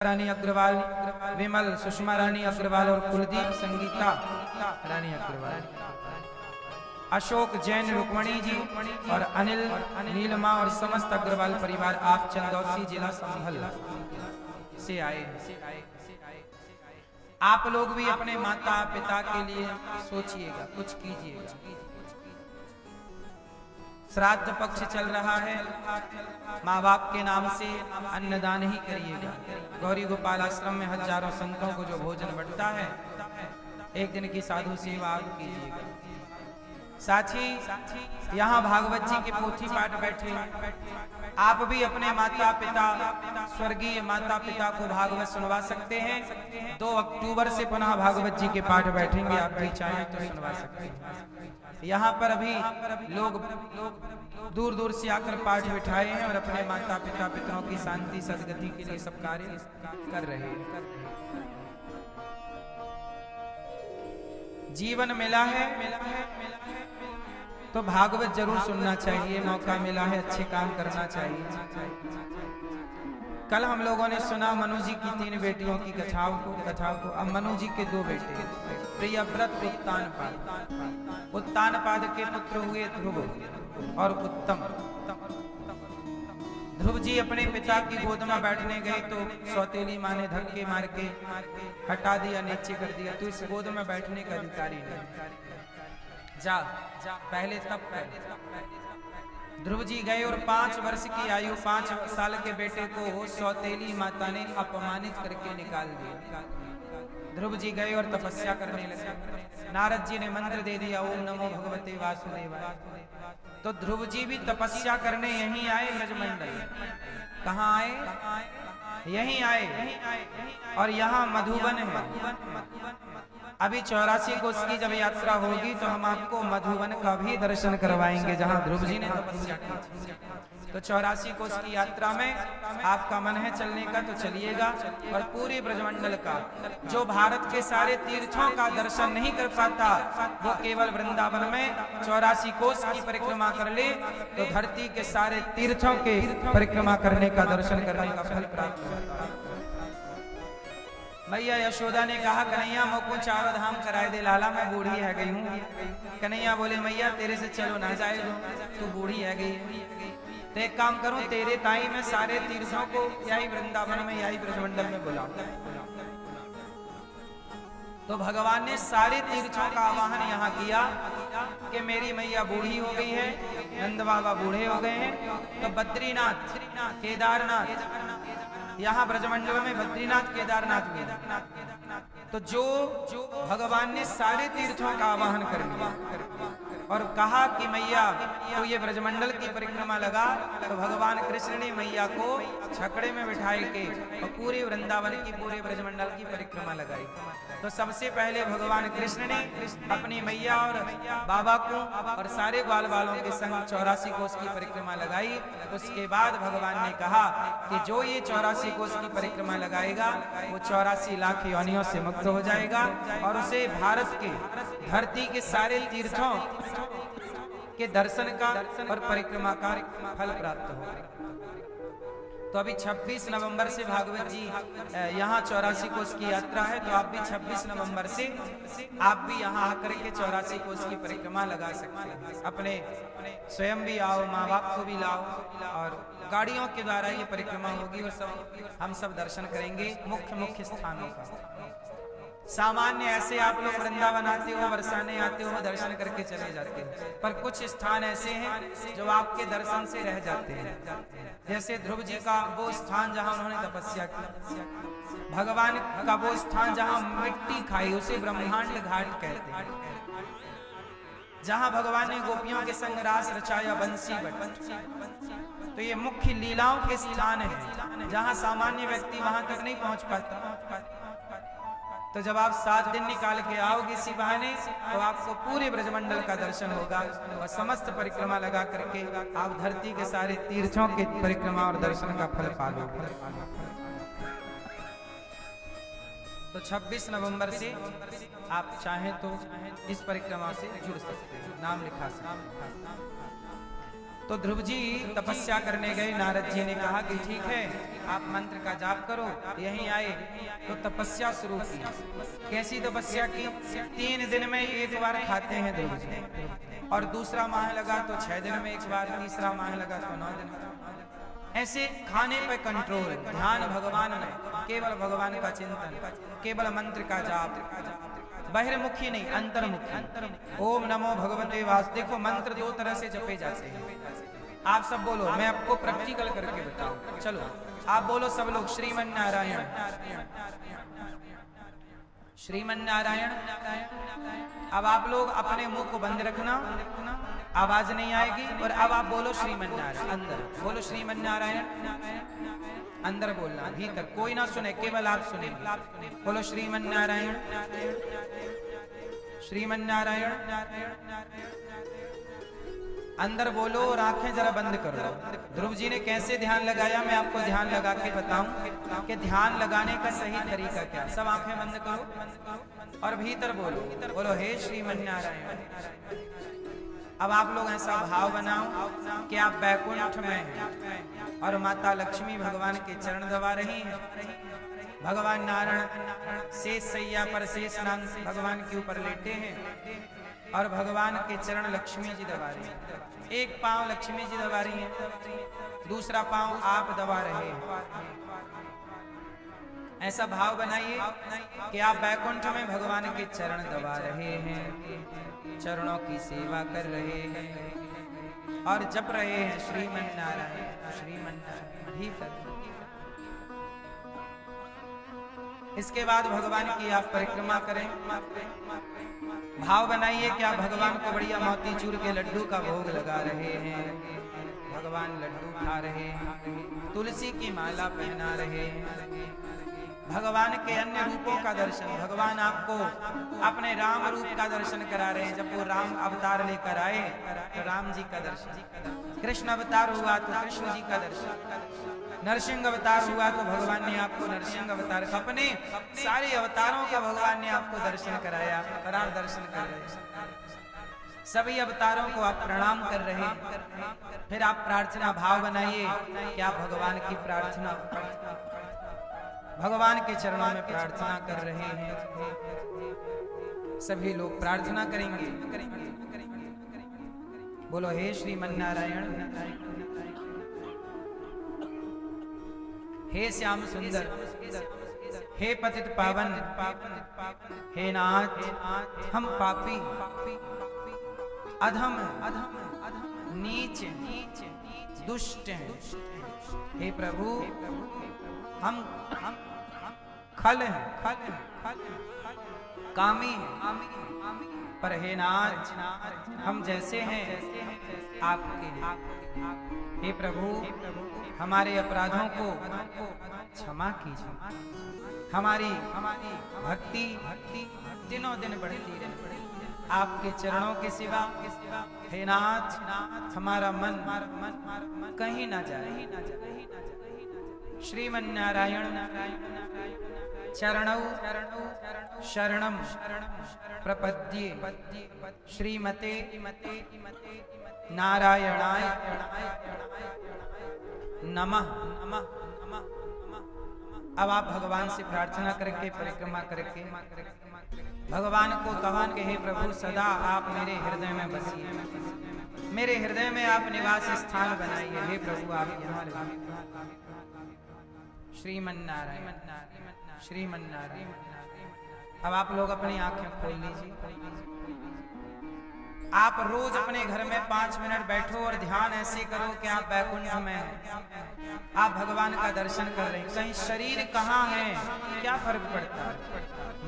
रानी अग्रवाल, विमल, सुषमा रानी अग्रवाल और कुलदीप संगीता रानी अग्रवाल, अशोक जैन रुक्मणी जी और अनिल नीलमा और समस्त अग्रवाल परिवार आप चंदौसी जिला संभल से आए। आप लोग भी अपने माता पिता के लिए सोचिएगा, कुछ कीजिएगा। श्राद्ध पक्ष चल रहा है, माँ बाप के नाम से अन्नदान ही करिएगा। गौरी गोपाल आश्रम में हजारों संतों को जो भोजन बंटता है, एक दिन की साधु सेवा आप कीजिएगा। साथी यहाँ भागवत जी के पोथी पाठ बैठे, आप भी अपने माता पिता, स्वर्गीय माता पिता को भागवत सुनवा सकते हैं। 2 अक्टूबर से पुनः भागवत जी के पाठ बैठेंगे, आप भी चाहें तो सुनवा सकते हैं। यहाँ पर अभी लोग दूर दूर से आकर पाठ बिठाए हैं और अपने माता पिता पितरों की शांति सदगति के लिए सब कार्य कर रहे हैं। जीवन मिला है तो भागवत जरूर सुनना चाहिए, मौका मिला है अच्छे काम करना चाहिए। कल हम लोगों ने सुना मनु जी की 3 बेटियों की कथाओं को। अब मनु जी के 2 बेटे, प्रियव्रत उत्तानपाद। उत्तानपाद के पुत्र हुए ध्रुव और उत्तम। ध्रुव जी अपने पिता की गोद में बैठने गए तो सौतेली माँ ने धक्के मार के हटा दिया, नीचे कर दिया, तो इस गोद में बैठने का अधिकारी नहीं, जा पहले तब कर। ध्रुव जी गए और 5 वर्ष की आयु 5 साल के बेटे को सौतेली माता ने अपमानित करके निकाल दिया। ध्रुव जी गए और तपस्या करने लगे। नारद जी ने मंत्र दे दिया, ओम नमो भगवते वासुदेवाय। तो ध्रुव जी भी तपस्या करने यहीं आए ब्रजमंडल। कहाँ आए? यहीं आए। और यहाँ मधुबन है। अभी 84 कोस की जब यात्रा होगी तो हम आपको मधुबन का भी दर्शन करवाएंगे, जहाँ ध्रुव जी ने तपस्या की। तो 84 कोस की यात्रा में आपका मन है चलने का तो चलिएगा। और पूरे ब्रजमंडल का, जो भारत के सारे तीर्थों का दर्शन नहीं कर पाता, वो केवल वृंदावन में 84 कोस की परिक्रमा कर ले तो धरती के सारे तीर्थों के परिक्रमा करने का, दर्शन करने का फल प्राप्त होता है। मैया यशोदा ने कहा, कन्हैया मोको 4 धाम कराए दे, लाला मैं बूढ़ी है गई हूँ। कन्हैया बोले, मैया तेरे से चलो ना जाए दो, तू बूढ़ी है गई। तो एक काम करूं, तेरे ताई में सारे तीर्थों को यही वृंदावन में, यही ब्रजमंडल में बुलाऊं। तो भगवान ने सारे तीर्थों का आवाहन यहाँ किया कि मेरी मैया बूढ़ी हो गई है, नंद बाबा बूढ़े हो गए हैं, तो बद्रीनाथ, केदारनाथ, यहाँ ब्रजमंडल में बद्रीनाथ केदारनाथ में। तो जो भगवान ने सारे तीर्थों का आवाहन कर लिया और कहा कि मैया तो ये ब्रजमंडल की परिक्रमा लगा, तो भगवान कृष्ण ने मैया को छकड़े में बिठाए के और पूरे वृंदावन की, पूरे ब्रजमंडल की परिक्रमा लगाई। तो सबसे पहले भगवान कृष्ण ने अपनी मैया और बाबा को और सारे ग्वाल वालों के संग 84 कोस की परिक्रमा लगाई। उसके बाद भगवान ने कहा कि जो ये 84 कोस की परिक्रमा लगाएगा वो 84 लाख योनियों से मुक्त हो जाएगा और उसे भारत के धरती के सारे तीर्थों के दर्शन का और परिक्रमा का फल प्राप्त होगा। तो अभी 26 नवंबर से भागवत जी यहाँ 84 कोस की यात्रा है, तो आप भी 26 नवंबर से आप भी यहाँ आकर के 84 कोस की परिक्रमा लगा सकते हैं। अपने स्वयं भी आओ, माँ बाप को भी लाओ, और गाड़ियों के द्वारा ये परिक्रमा होगी और हम सब दर्शन करेंगे मुख्य स्थानों का। सामान्य ऐसे आप लोग वृंदावन आते हो, बरसाने आते हो, दर्शन करके चले जाते हो, पर कुछ स्थान ऐसे हैं जो आपके दर्शन से रह जाते हैं। जैसे ध्रुव जी का वो स्थान जहां उन्होंने तपस्या की, भगवान का वो स्थान जहां मिट्टी खाई, उसे ब्रह्मांड घाट कहते हैं। जहां भगवान ने गोपियों के संग रास रचाया, बंसी बट, तो ये मुख्य लीलाओं के स्थान है जहां सामान्य व्यक्ति वहां तक नहीं पहुंच पाता। तो जब आप 7 दिन निकाल के आओगे इसी बहाने, तो आपको पूरे ब्रजमंडल का दर्शन होगा और समस्त परिक्रमा लगा करके आप धरती के सारे तीर्थों के परिक्रमा और दर्शन का फल पालोगे। तो 26 नवंबर से आप चाहें तो इस परिक्रमा से जुड़ सकते हैं, नाम लिखा सकते हैं। तो ध्रुव जी तपस्या करने गए। नारद जी ने कहा कि ठीक है, आप मंत्र का जाप करो। यहीं आए तो तपस्या शुरू की। कैसी तपस्या की? 3 दिन में एक बार खाते हैं ध्रुव जी, और दूसरा माह लगा तो 6 दिन में एक बार, तीसरा माह लगा तो 9 दिन में। ऐसे खाने पर कंट्रोल, ध्यान भगवान में, केवल भगवान का चिंतन, केवल मंत्र का जाप, बहिर्मुखी नहीं, अंतर्मुखी। ओम नमो भगवते वास। देखो मंत्र 2 तरह से जपे जाते हैं। आप सब बोलो, मैं आपको प्रैक्टिकल करके बताऊं। चलो आप बोलो सब लोग, श्रीमन नारायण, श्रीमन नारायण। अब आप लोग अपने मुंह को बंद रखना, आवाज नहीं आएगी। और अब आप बोलो श्रीमन नारायण, अंदर बोलो श्रीमन नारायण, अंदर बोलना, भीतर कोई ना सुने, केवल आप सुने। बोलो श्रीमन नारायण, श्रीमन नारायण, अंदर बोलो और आंखें जरा बंद करो। ध्रुव जी ने कैसे ध्यान लगाया, मैं आपको ध्यान लगा के बताऊं कि ध्यान लगाने का सही तरीका क्या। सब आंखें बंद करो और भीतर बोलो, बोलो हे श्रीमन नारायण। अब आप लोग ऐसा भाव बनाओ कि आप बैकुंठ में हैं और माता लक्ष्मी भगवान के चरण दबा रही हैं। भगवान नारायण शेष सैया पर शेष नाग भगवान के ऊपर लेटे हैं और भगवान के चरण लक्ष्मी जी दबा रही हैं। एक पांव लक्ष्मी जी दबा रही हैं, दूसरा पांव आप दबा रहे हैं। ऐसा भाव बनाइए कि आप बैकुंठ में भगवान के चरण दबा रहे हैं, चरणों की सेवा कर रहे हैं और जप रहे हैं श्रीमन नारायण, श्रीमन नारायण। भीतर इसके बाद भगवान की आप परिक्रमा करें। भाव बनाइए कि आप भगवान को बढ़िया मोतीचूर के लड्डू का भोग लगा रहे हैं, भगवान लड्डू खा रहे हैं, तुलसी की माला पहना रहे हैं। भगवान के अन्य रूपों का दर्शन, भगवान आपको अपने राम रूप का दर्शन करा रहे हैं। जब वो राम अवतार लेकर आए तो राम जी का दर्शन, कृष्ण अवतार हुआ तो कृष्ण जी का दर्शन, नरसिंह अवतार हुआ तो भगवान ने आपको नरसिंह अवतार, अपने सारे अवतारों का भगवान ने आपको दर्शन कराया और आप दर्शन कर रहे हैं। सभी अवतारों को आप प्रणाम कर रहे हैं। फिर आप प्रार्थना भाव बनाइए कि आप भगवान की प्रार्थना, भगवान के चरणों में प्रार्थना कर रहे हैं। सभी लोग प्रार्थना करेंगे। बोलो हे श्रीमन नारायण, हे श्याम सुंदर, हे पतित पावन, हे नाथ, हम पापी, अधम, नीच, दुष्ट हैं। हे प्रभु, हम खल हैं, कामी हैं, पर हे नाथ हम जैसे हैं आपके। हे प्रभु, हमारे अपराधों को क्षमा कीजिए। हमारी भक्ति दिनों दिन बढ़ती रहे आपके चरणों के सिवा। हे नाथ, हमारा मन कहीं ना जाए। श्रीमन नारायण चरणौ शरणम प्रपद्ये, श्रीमते नारायणाय नमः। अब आप भगवान से प्रार्थना करके, परिक्रमा करके भगवान को कहो कि हे प्रभु, सदा आप मेरे हृदय में बसिए, मेरे हृदय में आप निवास स्थान बनाइए। हे प्रभु, आप यहाँ रहिए। श्रीमन नारायण, श्रीमन नारायण। अब आप लोग अपनी आंखें खोल लीजिए। आप रोज अपने घर में 5 मिनट बैठो और ध्यान ऐसे करो कि आप बैकुंठ में हैं, आप भगवान का दर्शन कर रहे हैं। कहीं शरीर कहाँ है क्या फर्क पड़ता है,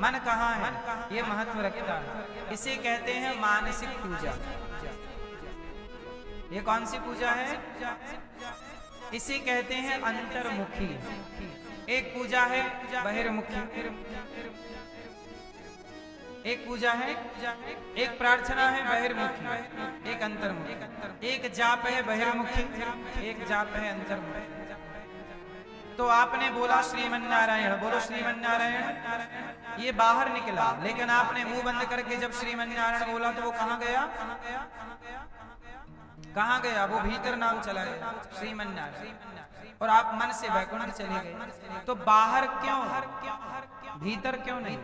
मन कहाँ है ये महत्व रखता है। इसे कहते हैं मानसिक पूजा। ये कौन सी पूजा है? इसे कहते हैं अंतर्मुखी। एक पूजा है बहिर्मुखी, एक पूजा है, एक प्रार्थना है बहिर्मुखी, एक अंतर्मुखी। एक जाप है बहिर्मुखी, एक जाप है अंतर्मुखी। तो आपने बोला श्रीमन नारायण, बोलो श्रीमन नारायण, ये बाहर निकला, लेकिन आपने मुंह बंद करके जब श्रीमन नारायण बोला तो वो कहाँ गया? कहाँ गया? वो भीतर नाम चला गया श्रीमन्नारायण, और आप मन से वैकुंठ चले गए। तो बाहर क्यों, भीतर क्यों नहीं?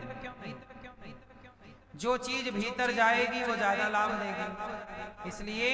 जो चीज भीतर जाएगी वो ज्यादा लाभ देगी। इसलिए